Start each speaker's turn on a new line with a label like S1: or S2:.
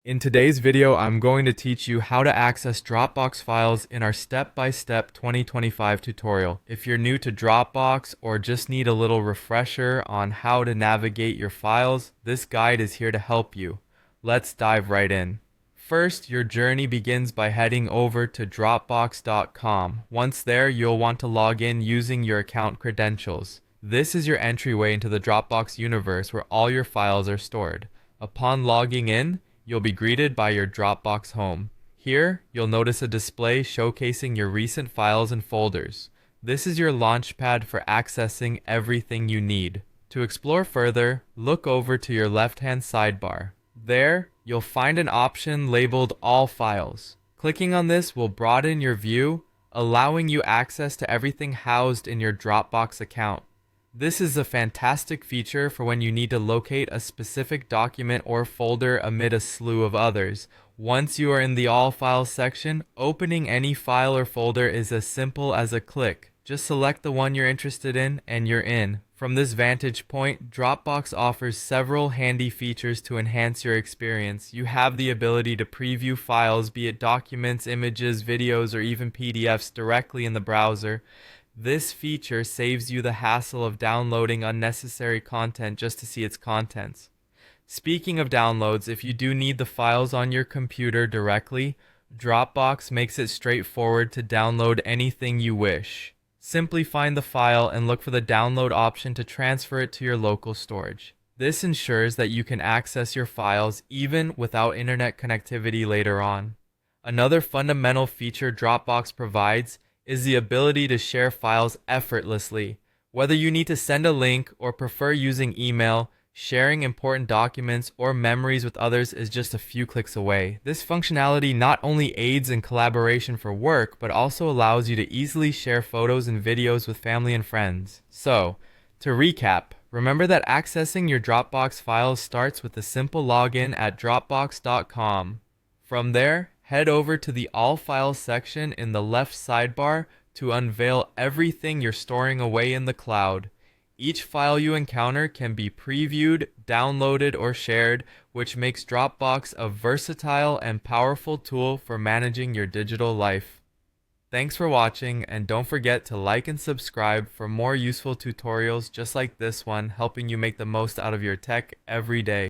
S1: In today's video, I'm going to teach you how to access Dropbox files in our step-by-step 2025 tutorial. If you're new to Dropbox or just need a little refresher on how to navigate your files, this guide is here to help you. Let's dive right in. First, your journey begins by heading over to Dropbox.com. Once there, you'll want to log in using your account credentials. This is your entryway into the Dropbox universe where all your files are stored. Upon logging in, you'll be greeted by your Dropbox home. Here, you'll notice a display showcasing your recent files and folders. This is your launchpad for accessing everything you need. To explore further, look over to your left-hand sidebar. There, you'll find an option labeled All Files. Clicking on this will broaden your view, allowing you access to everything housed in your Dropbox account. This is a fantastic feature for when you need to locate a specific document or folder amid a slew of others. Once you are in the All Files section, opening any file or folder is as simple as a click. Just select the one you're interested in and you're in. From this vantage point, Dropbox offers several handy features to enhance your experience. You have the ability to preview files, be it documents, images, videos, or even PDFs directly in the browser. This feature saves you the hassle of downloading unnecessary content just to see its contents. Speaking of downloads, if you do need the files on your computer directly, Dropbox makes it straightforward to download anything you wish. Simply find the file and look for the download option to transfer it to your local storage. This ensures that you can access your files even without internet connectivity later on. Another fundamental feature Dropbox provides is the ability to share files effortlessly. Whether you need to send a link or prefer using email, sharing important documents or memories with others is just a few clicks away. This functionality not only aids in collaboration for work, but also allows you to easily share photos and videos with family and friends. So, to recap, remember that accessing your Dropbox files starts with a simple login at Dropbox.com. From there, head over to the All Files section in the left sidebar to unveil everything you're storing away in the cloud. Each file you encounter can be previewed, downloaded, or shared, which makes Dropbox a versatile and powerful tool for managing your digital life. Thanks for watching, and don't forget to like and subscribe for more useful tutorials just like this one, helping you make the most out of your tech every day.